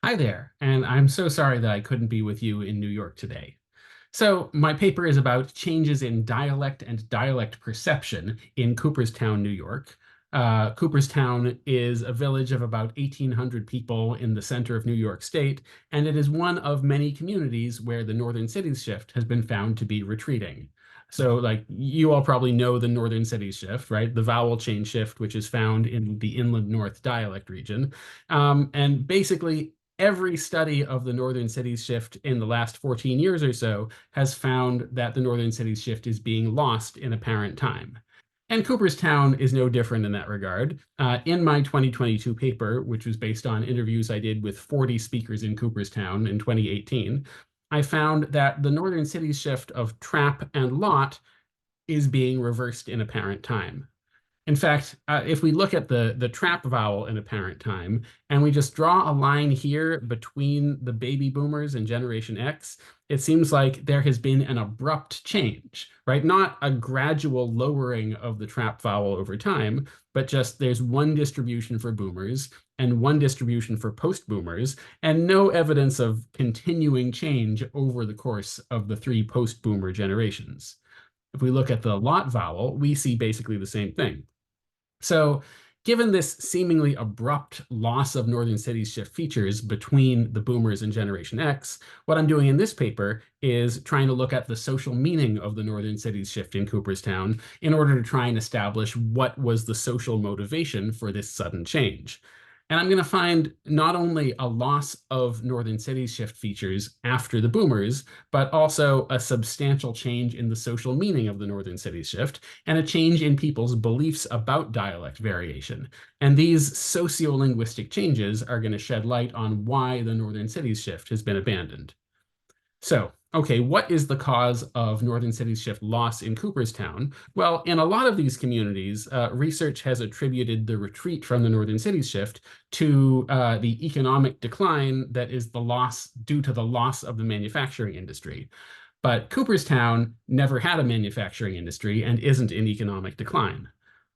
Hi there, and I'm so sorry that I couldn't be with you in New York today. So, my paper is about changes in dialect and dialect perception in Cooperstown, New York. Cooperstown is a village of about 1,800 people in the center of New York State, and it is one of many communities where the Northern Cities shift has been found to be retreating. So, like, you all probably know the Northern Cities shift, right? The vowel chain shift, which is found in the Inland North dialect region. And basically, every study of the Northern Cities shift in the last 14 years or so has found that the Northern Cities shift is being lost in apparent time. And Cooperstown is no different in that regard. In my 2022 paper, which was based on interviews I did with 40 speakers in Cooperstown in 2018, I found that the Northern Cities shift of trap and lot is being reversed in apparent time. In fact, if we look at the trap vowel in apparent time, and we just draw a line here between the baby boomers and Generation X, it seems like there has been an abrupt change, right? Not a gradual lowering of the trap vowel over time, but just there's one distribution for boomers and one distribution for post-boomers, and no evidence of continuing change over the course of the three post-boomer generations. If we look at the lot vowel, we see basically the same thing. So given this seemingly abrupt loss of Northern Cities shift features between the boomers and Generation X, what I'm doing in this paper is trying to look at the social meaning of the Northern Cities shift in Cooperstown in order to try and establish what was the social motivation for this sudden change. And I'm going to find not only a loss of Northern Cities shift features after the boomers, but also a substantial change in the social meaning of the Northern Cities shift and a change in people's beliefs about dialect variation. And these sociolinguistic changes are going to shed light on why the Northern Cities shift has been abandoned. So, okay, what is the cause of Northern Cities shift loss in Cooperstown? Well, in a lot of these communities, research has attributed the retreat from the Northern Cities shift to the economic decline that is the loss due to the loss of the manufacturing industry. But Cooperstown never had a manufacturing industry and isn't in economic decline.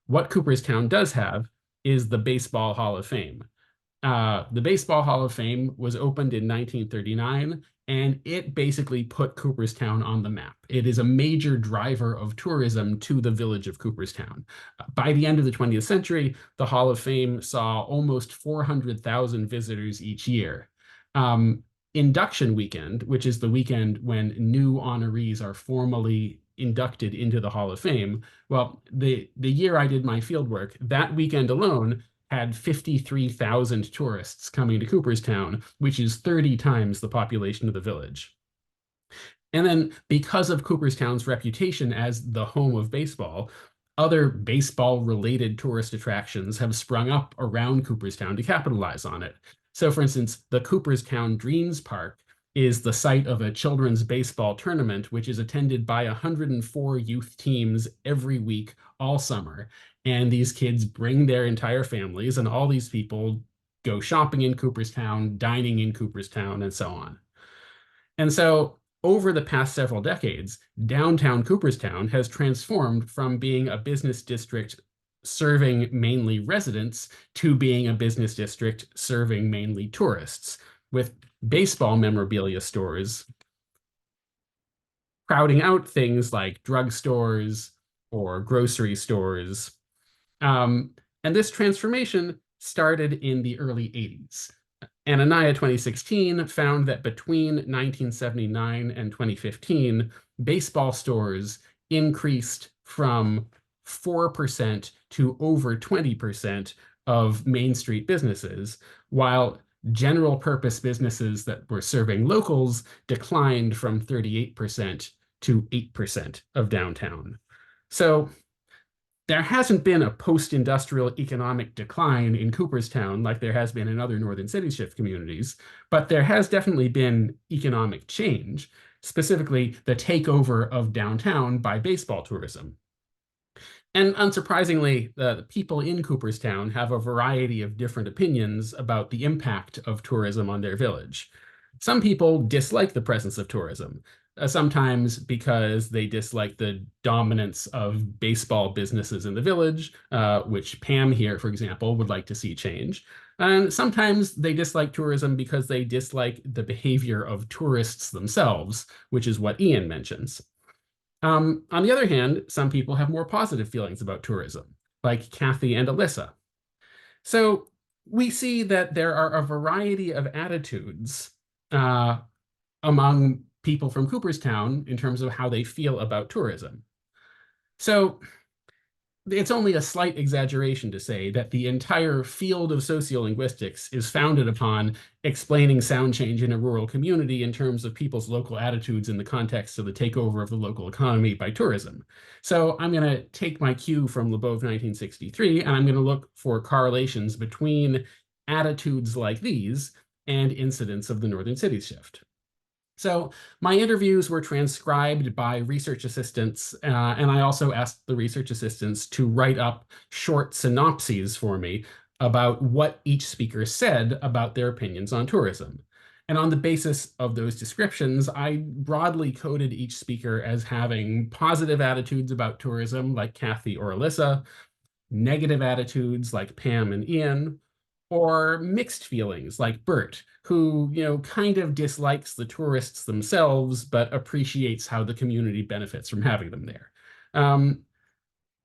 What Cooperstown does have is the Baseball Hall of Fame. The Baseball Hall of Fame was opened in 1939, and it basically put Cooperstown on the map. It is a major driver of tourism to the village of Cooperstown. By the end of the 20th century, the Hall of Fame saw almost 400,000 visitors each year. Induction weekend, which is the weekend when new honorees are formally inducted into the Hall of Fame, well, the year I did my fieldwork, that weekend alone had 53,000 tourists coming to Cooperstown, which is 30 times the population of the village. And then because of Cooperstown's reputation as the home of baseball, other baseball-related tourist attractions have sprung up around Cooperstown to capitalize on it. So for instance, the Cooperstown Dreams Park is the site of a children's baseball tournament, which is attended by 104 youth teams every week all summer. And these kids bring their entire families, and all these people go shopping in Cooperstown, dining in Cooperstown, and so on. And so over the past several decades, downtown Cooperstown has transformed from being a business district serving mainly residents to being a business district serving mainly tourists, with baseball memorabilia stores crowding out things like drugstores or grocery stores. And this transformation started in the early 80s. Anania 2016 found that between 1979 and 2015, baseball stores increased from 4% to over 20% of Main Street businesses, while general purpose businesses that were serving locals declined from 38% to 8% of downtown. So there hasn't been a post-industrial economic decline in Cooperstown like there has been in other Northern City shift communities, but there has definitely been economic change, specifically the takeover of downtown by baseball tourism. And unsurprisingly, the people in Cooperstown have a variety of different opinions about the impact of tourism on their village. Some people dislike the presence of tourism. Sometimes because they dislike the dominance of baseball businesses in the village, which Pam here, for example, would like to see change. And sometimes they dislike tourism because they dislike the behavior of tourists themselves, which is what Ian mentions. On the other hand, some people have more positive feelings about tourism, like Kathy and Alyssa. So we see that there are a variety of attitudes uh, among people from Cooperstown in terms of how they feel about tourism. So it's only a slight exaggeration to say that the entire field of sociolinguistics is founded upon explaining sound change in a rural community in terms of people's local attitudes in the context of the takeover of the local economy by tourism. So I'm going to take my cue from Lebov 1963, and I'm going to look for correlations between attitudes like these and incidents of the Northern Cities shift. So my interviews were transcribed by research assistants, and I also asked the research assistants to write up short synopses for me about what each speaker said about their opinions on tourism. And on the basis of those descriptions, I broadly coded each speaker as having positive attitudes about tourism, like Kathy or Alyssa, negative attitudes like Pam and Ian, or mixed feelings like Bert, who, kind of dislikes the tourists themselves, but appreciates how the community benefits from having them there. Um,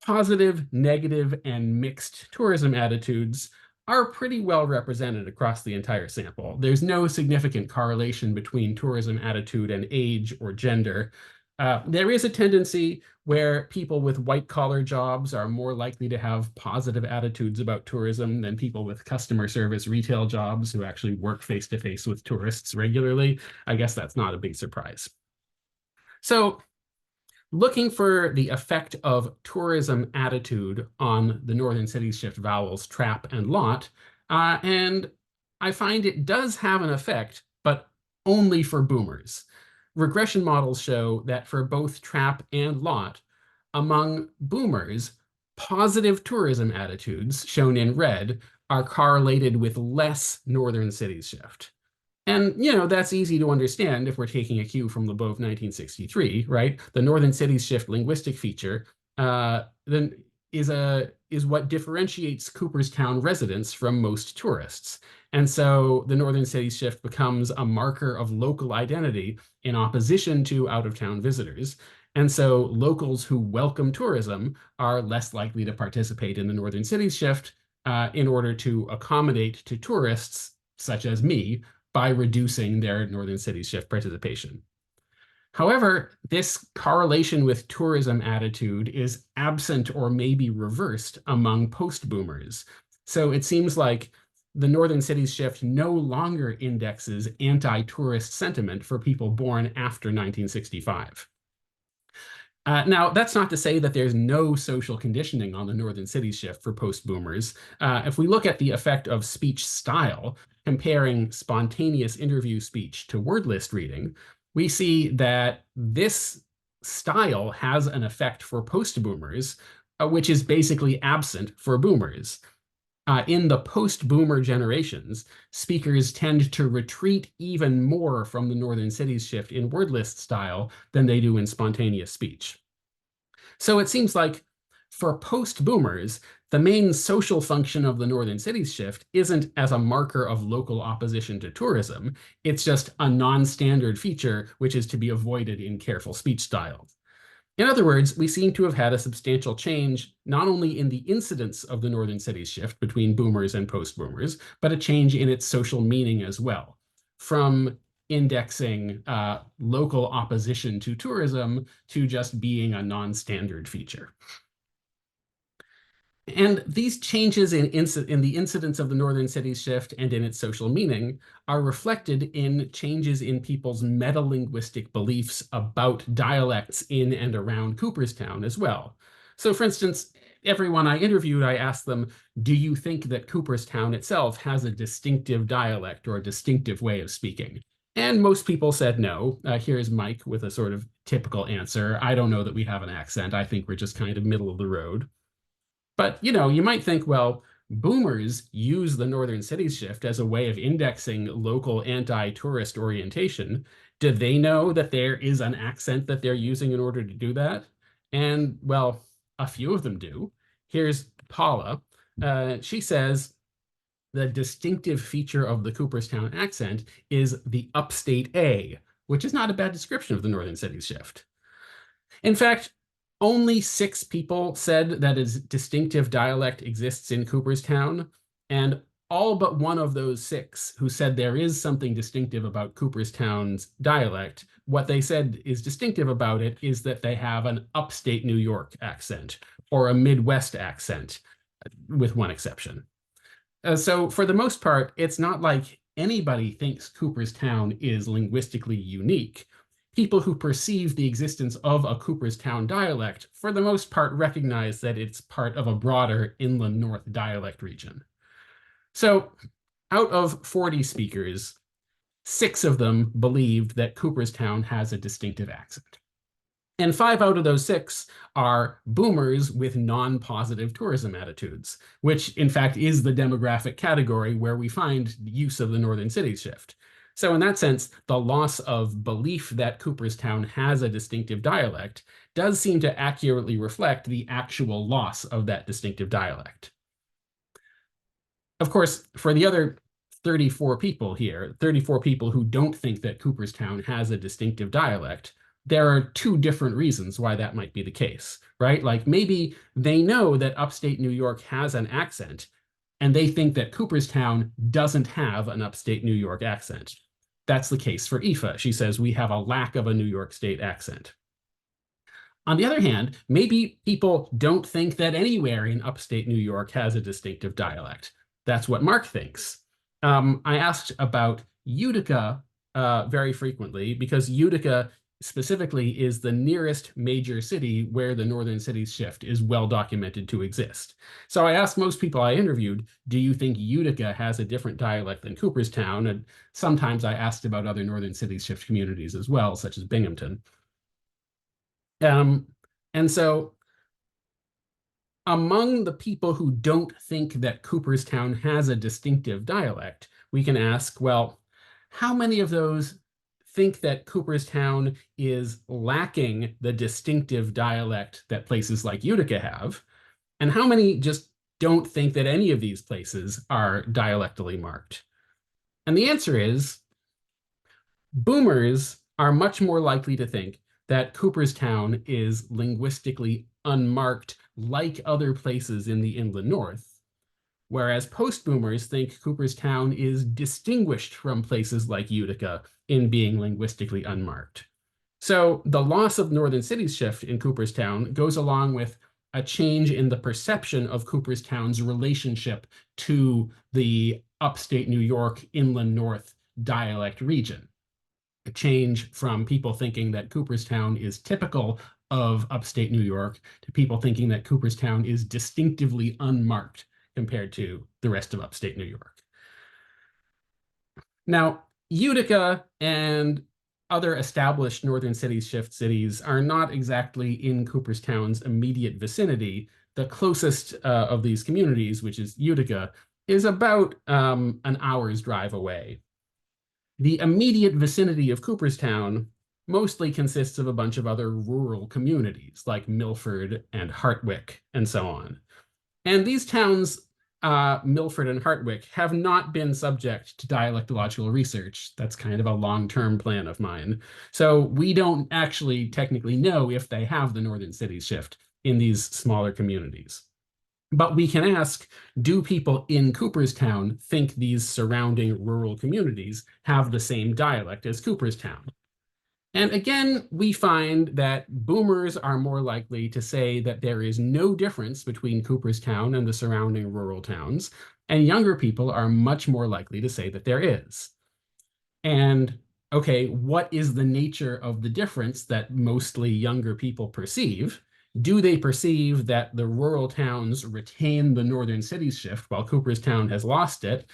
Positive, negative, and mixed tourism attitudes are pretty well represented across the entire sample. There's no significant correlation between tourism attitude and age or gender. There is a tendency where people with white-collar jobs are more likely to have positive attitudes about tourism than people with customer service retail jobs who actually work face-to-face with tourists regularly. I guess that's not a big surprise. So looking for the effect of tourism attitude on the Northern Cities shift vowels trap and lot, and I find it does have an effect, but only for boomers. Regression models show that for both trap and lot, among boomers, positive tourism attitudes, shown in red, are correlated with less Northern Cities shift. And, that's easy to understand if we're taking a cue from Lebov 1963, right? The Northern Cities shift linguistic feature then is what differentiates Cooperstown residents from most tourists. And so the Northern Cities shift becomes a marker of local identity in opposition to out-of-town visitors. And so locals who welcome tourism are less likely to participate in the Northern Cities shift in order to accommodate to tourists, such as me, by reducing their Northern Cities shift participation. However, this correlation with tourism attitude is absent or maybe reversed among post-boomers. So it seems like the Northern Cities shift no longer indexes anti-tourist sentiment for people born after 1965. Now, that's not to say that there's no social conditioning on the Northern Cities shift for post-boomers. If we look at the effect of speech style, comparing spontaneous interview speech to word list reading, we see that this style has an effect for post-boomers, which is basically absent for boomers. In the post-boomer generations, speakers tend to retreat even more from the Northern Cities shift in word list style than they do in spontaneous speech. So it seems like for post-boomers, the main social function of the Northern Cities shift isn't as a marker of local opposition to tourism. It's just a non-standard feature which is to be avoided in careful speech styles. In other words, we seem to have had a substantial change, not only in the incidence of the Northern Cities shift between boomers and post-boomers, but a change in its social meaning as well, from indexing local opposition to tourism to just being a non-standard feature. And these changes in the incidence of the Northern Cities shift and in its social meaning are reflected in changes in people's metalinguistic beliefs about dialects in and around Cooperstown as well. So for instance, everyone I interviewed, I asked them, do you think that Cooperstown itself has a distinctive dialect or a distinctive way of speaking? And most people said no. Here's Mike with a sort of typical answer. I don't know that we have an accent. I think we're just kind of middle of the road. But, you might think, well, boomers use the Northern Cities shift as a way of indexing local anti-tourist orientation, Do they know that there is an accent that they're using in order to do that? And well, a few of them do. Here's Paula. She says the distinctive feature of the Cooperstown accent is the upstate A, which is not a bad description of the Northern Cities shift. In fact, only 6 people said that a distinctive dialect exists in Cooperstown, and all but one of those 6 who said there is something distinctive about Cooperstown's dialect, what they said is distinctive about it is that they have an upstate New York accent or a Midwest accent, with one exception. So for the most part, it's not like anybody thinks Cooperstown is linguistically unique. People who perceive the existence of a Cooperstown dialect, for the most part, recognize that it's part of a broader inland north dialect region. So out of 40 speakers, 6 of them believed that Cooperstown has a distinctive accent. And 5 out of those 6 are boomers with non-positive tourism attitudes, which in fact is the demographic category where we find use of the Northern Cities shift. So in that sense, the loss of belief that Cooperstown has a distinctive dialect does seem to accurately reflect the actual loss of that distinctive dialect. Of course, for the other 34 people here, 34 people who don't think that Cooperstown has a distinctive dialect, there are 2 different reasons why that might be the case, right? Like maybe they know that upstate New York has an accent, and they think that Cooperstown doesn't have an upstate New York accent. That's the case for Aoife. She says we have a lack of a New York State accent. On the other hand, maybe people don't think that anywhere in upstate New York has a distinctive dialect. That's what Mark thinks. I asked about Utica very frequently because Utica specifically is the nearest major city where the Northern Cities shift is well documented to exist. So I asked most people I interviewed, do you think Utica has a different dialect than Cooperstown? And sometimes I asked about other Northern Cities shift communities as well, such as Binghamton. And so among the people who don't think that Cooperstown has a distinctive dialect, we can ask, well, how many of those think that Cooperstown is lacking the distinctive dialect that places like Utica have? And how many just don't think that any of these places are dialectally marked? And the answer is boomers are much more likely to think that Cooperstown is linguistically unmarked like other places in the inland north, whereas post-boomers think Cooperstown is distinguished from places like Utica in being linguistically unmarked. So the loss of Northern Cities shift in Cooperstown goes along with a change in the perception of Cooperstown's relationship to the upstate New York, inland north dialect region. A change from people thinking that Cooperstown is typical of upstate New York to people thinking that Cooperstown is distinctively unmarked compared to the rest of upstate New York. Now, Utica and other established Northern Cities shift cities are not exactly in Cooperstown's immediate vicinity. The closest of these communities, which is Utica, is about an hour's drive away. The immediate vicinity of Cooperstown mostly consists of a bunch of other rural communities like Milford and Hartwick and so on. And these towns, Milford and Hartwick, have not been subject to dialectological research. That's kind of a long-term plan of mine. So we don't actually technically know if they have the Northern Cities shift in these smaller communities. But we can ask, do people in Cooperstown think these surrounding rural communities have the same dialect as Cooperstown? And again, we find that boomers are more likely to say that there is no difference between Cooperstown and the surrounding rural towns, and younger people are much more likely to say that there is. And okay, what is the nature of the difference that mostly younger people perceive? Do they perceive that the rural towns retain the Northern Cities shift while Cooperstown has lost it?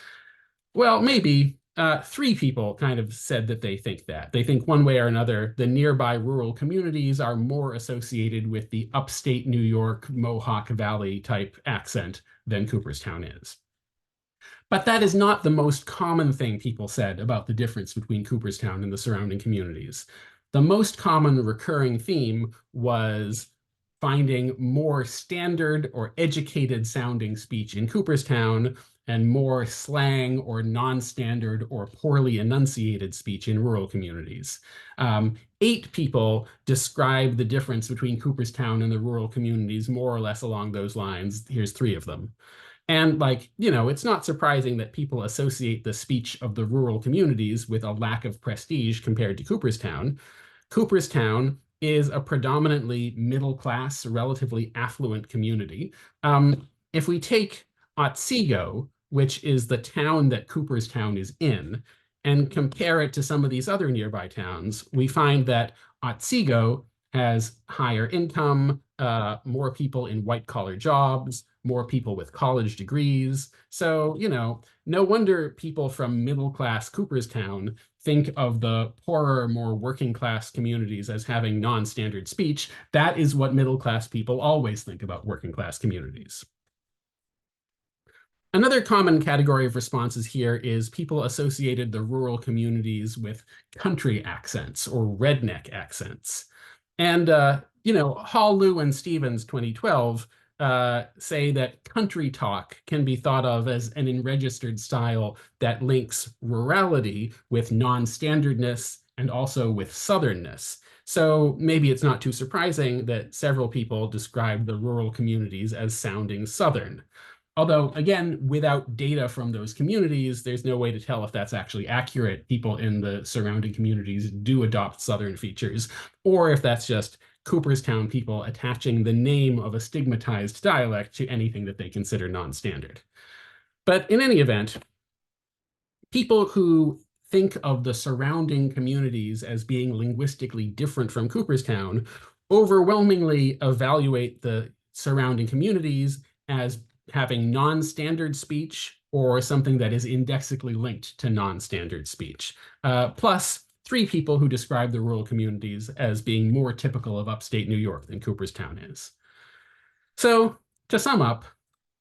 Well, maybe. 3 people kind of said that they think that. They think one way or another, the nearby rural communities are more associated with the upstate New York, Mohawk Valley type accent than Cooperstown is. But that is not the most common thing people said about the difference between Cooperstown and the surrounding communities. The most common recurring theme was finding more standard or educated sounding speech in Cooperstown and more slang or non-standard or poorly enunciated speech in rural communities. 8 people describe the difference between Cooperstown and the rural communities more or less along those lines. Here's 3 of them. And like, it's not surprising that people associate the speech of the rural communities with a lack of prestige compared to Cooperstown. Cooperstown is a predominantly middle class, relatively affluent community. If we take Otsego, which is the town that Cooperstown is in, and compare it to some of these other nearby towns, we find that Otsego has higher income, more people in white collar jobs, more people with college degrees. So, no wonder people from middle class Cooperstown think of the poorer, more working class communities as having non-standard speech. That is what middle class people always think about working class communities. Another common category of responses here is people associated the rural communities with country accents or redneck accents. And, Hall, Liu, and Stevens 2012 say that country talk can be thought of as an enregistered style that links rurality with non-standardness and also with southernness. So maybe it's not too surprising that several people describe the rural communities as sounding southern. Although, again, without data from those communities, there's no way to tell if that's actually accurate. People in the surrounding communities do adopt Southern features, or if that's just Cooperstown people attaching the name of a stigmatized dialect to anything that they consider non-standard. But in any event, people who think of the surrounding communities as being linguistically different from Cooperstown overwhelmingly evaluate the surrounding communities as having non-standard speech or something that is indexically linked to non-standard speech. Plus, 3 people who describe the rural communities as being more typical of upstate New York than Cooperstown is. So, to sum up,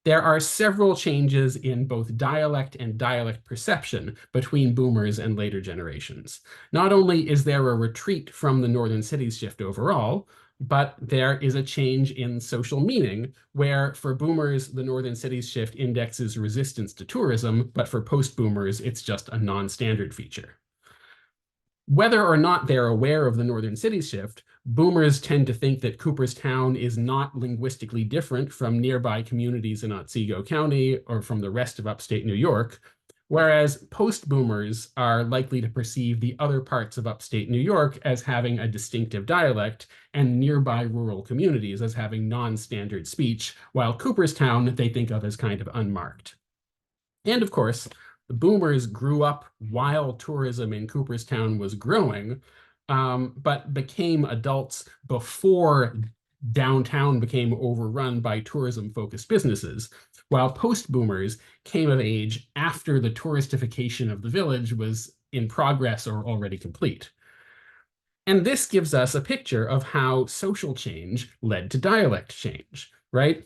there are several changes in both dialect and dialect perception between boomers and later generations. Not only is there a retreat from the northern cities shift overall, but there is a change in social meaning, where for boomers, the northern cities shift indexes resistance to tourism, but for post-boomers, it's just a non-standard feature. Whether or not they're aware of the northern cities shift, boomers tend to think that Cooperstown is not linguistically different from nearby communities in Otsego County or from the rest of upstate New York, whereas post-boomers are likely to perceive the other parts of upstate New York as having a distinctive dialect and nearby rural communities as having non-standard speech, while Cooperstown they think of as kind of unmarked. And of course, the boomers grew up while tourism in Cooperstown was growing, but became adults before downtown became overrun by tourism-focused businesses, while post-boomers came of age after the touristification of the village was in progress or already complete. And this gives us a picture of how social change led to dialect change, right?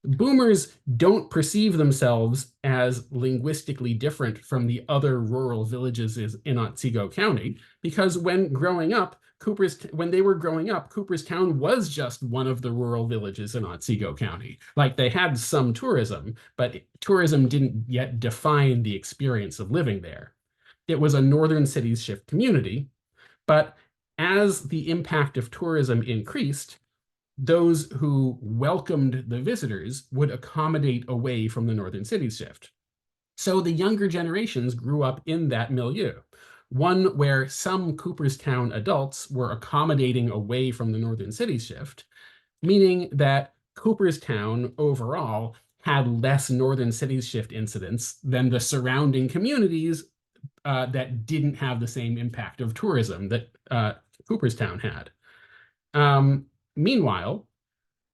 Boomers don't perceive themselves as linguistically different from the other rural villages in Otsego County, because when they were growing up, Cooperstown was just one of the rural villages in Otsego County. Like, they had some tourism, but tourism didn't yet define the experience of living there. It was a northern cities shift community, but as the impact of tourism increased, those who welcomed the visitors would accommodate away from the northern cities shift. So the younger generations grew up in that milieu, one where some Cooperstown adults were accommodating away from the northern cities shift, meaning that Cooperstown overall had less northern cities shift incidents than the surrounding communities that didn't have the same impact of tourism that Cooperstown had. Meanwhile,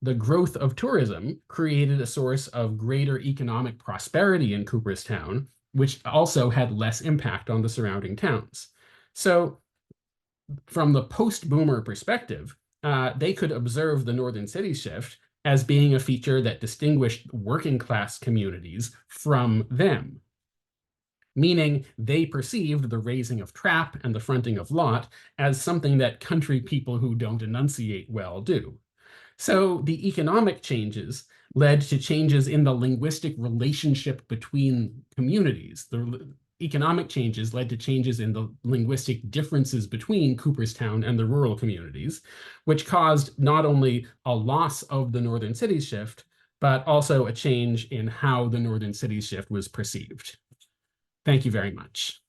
the growth of tourism created a source of greater economic prosperity in Cooperstown, which also had less impact on the surrounding towns. So from the post-boomer perspective, they could observe the northern city shift as being a feature that distinguished working class communities from them. meaning they perceived the raising of trap and the fronting of lot as something that country people who don't enunciate well do. So the economic changes led to changes in the linguistic relationship between communities. The economic changes led to changes in the linguistic differences between Cooperstown and the rural communities, which caused not only a loss of the Northern Cities shift, but also a change in how the Northern Cities shift was perceived. Thank you very much.